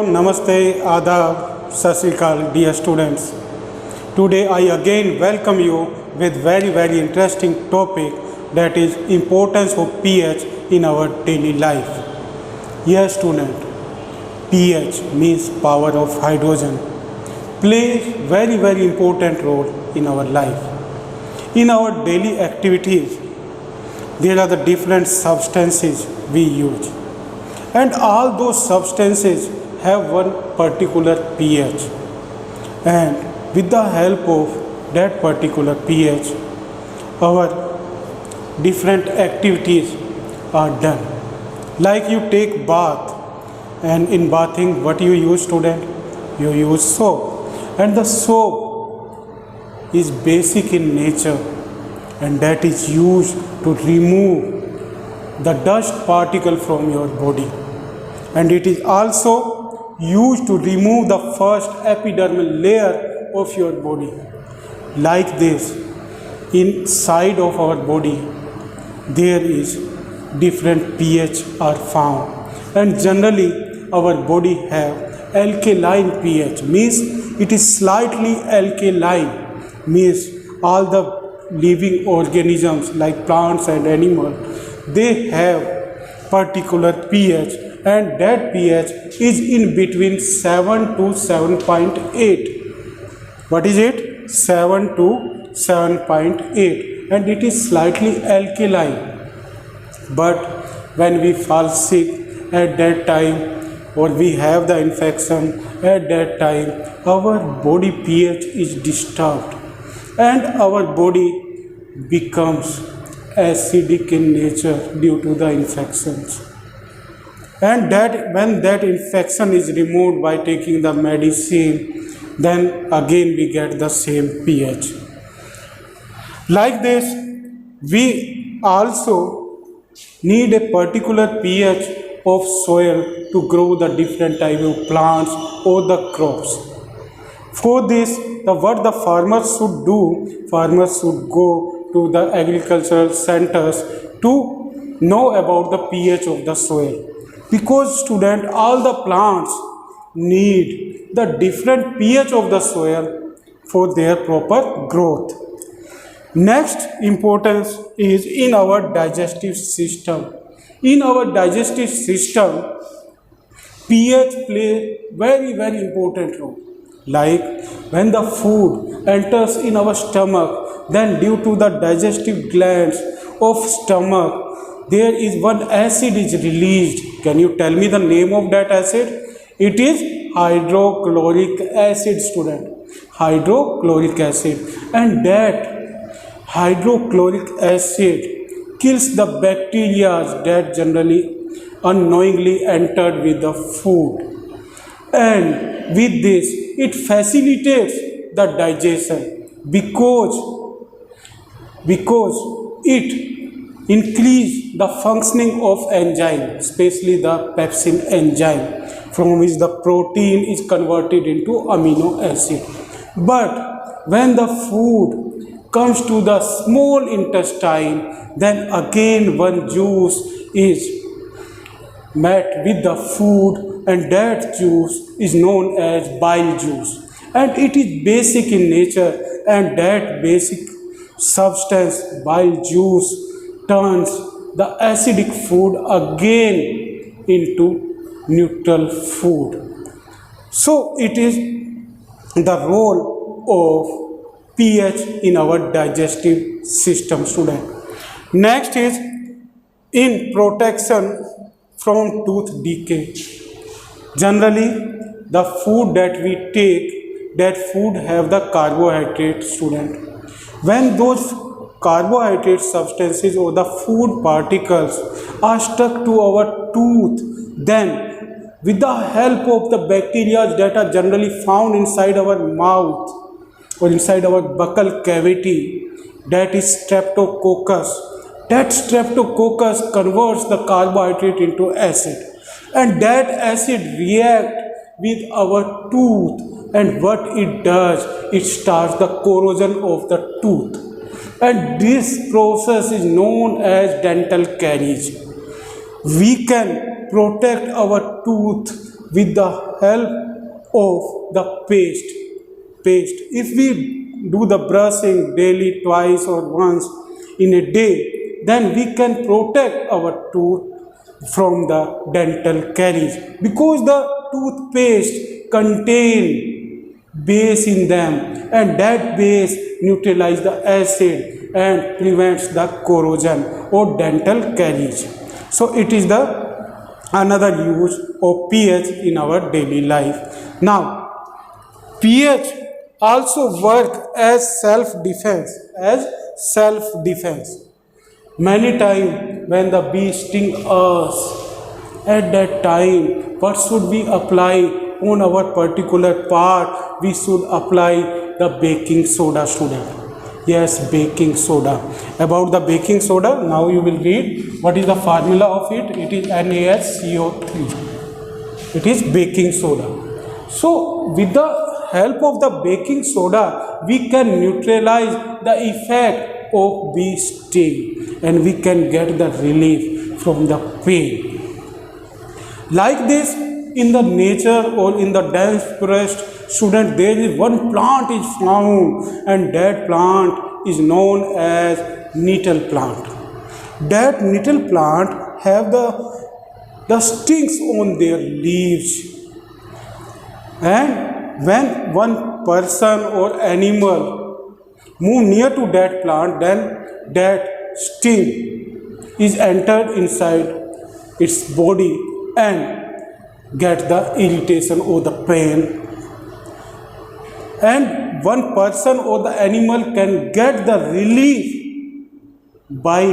Namaste, Adab, Sat Sri Akal, dear students. Today I again welcome you with very interesting topic, that is importance of pH in our daily life. Yes student, pH means power of hydrogen, plays very important role in our life. In our daily activities, there are the different substances we use, and all those substances have one particular pH, and with the help of that particular pH our different activities are done. Like you take bath, and in bathing what you use student? You use soap, and the soap is basic in nature, and that is used to remove the dust particle from your body, and it is also used to remove the first epidermal layer of your body. Like this, inside of our body there is different pH are found, and generally our body have alkaline pH, means it is slightly alkaline, means all the living organisms like plants and animals, they have particular pH, and that pH is in between 7 to 7.8. What is it? 7 to 7.8, and it is slightly alkaline. But when we fall sick at that time, or we have the infection at that time, our body pH is disturbed, and our body becomes acidic in nature due to the infections. And that when that infection is removed by taking the medicine, then again we get the same pH. Like this, we also need a particular pH of soil to grow the different type of plants or the crops. For this, what the farmers should do, farmers should go to the agricultural centers to know about the pH of the soil, because student, all the plants need the different pH of the soil for their proper growth. Next importance is in our digestive system. In our digestive system, pH play very important role. Like when the food enters in our stomach, then due to the digestive glands of stomach, there is one acid is released. Can you tell me the name of that acid? It is hydrochloric acid, student. Hydrochloric acid. And that hydrochloric acid kills the bacteria that generally unknowingly entered with the food. And with this, it facilitates the digestion because it increase the functioning of enzyme, especially the pepsin enzyme, from which the protein is converted into amino acid. But when the food comes to the small intestine, then again one juice is met with the food, and that juice is known as bile juice, and it is basic in nature, and that basic substance, bile juice, turns the acidic food again into neutral food. So it is the role of pH in our digestive system, student. Next is in protection from tooth decay. Generally, the food that we take, that food have the carbohydrate, student. When those carbohydrate substances or the food particles are stuck to our tooth, then with the help of the bacteria that are generally found inside our mouth or inside our buccal cavity, that is streptococcus, that streptococcus converts the carbohydrate into acid, and that acid reacts with our tooth, and what it does, it starts the corrosion of the tooth, and this process is known as dental caries. We can protect our tooth with the help of the paste. If we do the brushing daily twice or once in a day, then we can protect our tooth from the dental caries, because the toothpaste contain base in them, and that base neutralizes the acid and prevents the corrosion or dental caries. So it is the another use of pH in our daily life. Now pH also work as self-defense. Many times when the bee sting us, at that time what should we apply on our particular part? We should apply the baking soda, student. Yes, baking soda. About the baking soda, now you will read what is the formula of it. It is NaSCO3. It is baking soda. So with the help of the baking soda, we can neutralize the effect of bee sting, and we can get the relief from the pain. Like this, in the nature or in the dense forest, student, there is one plant is found, and that plant is known as nettle plant. That nettle plant have the stings on their leaves, and when one person or animal move near to that plant, then that sting is entered inside its body and get the irritation or the pain, and one person or the animal can get the relief by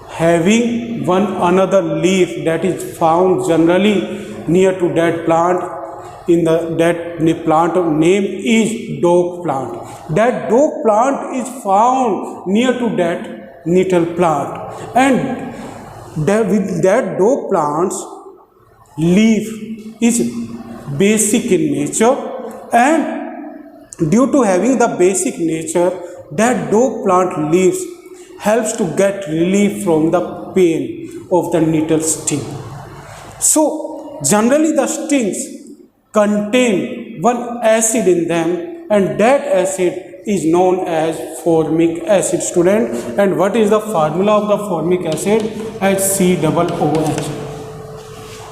having one another leaf that is found generally near to that plant. In that plant name is dog plant. That dog plant is found near to that nettle plant, and with that dog plant's leaf is basic in nature, and due to having the basic nature, that dog plant leaves helps to get relief from the pain of the nettle sting. So generally the stings contain one acid in them, and that acid is known as formic acid, student. And what is the formula of the formic acid? HCOOH.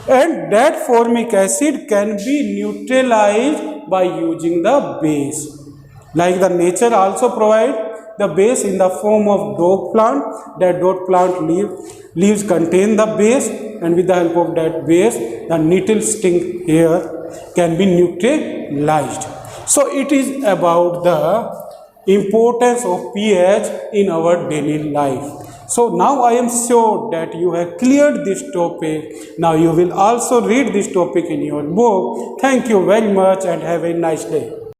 And that formic acid can be neutralized by using the base. Like the nature also provide the base in the form of dog plant. That dog plant leaves contain the base, and with the help of that base, the nettle sting here can be neutralized. So it is about the importance of pH in our daily life. So now I am sure that you have cleared this topic. Now you will also read this topic in your book. Thank you very much and have a nice day.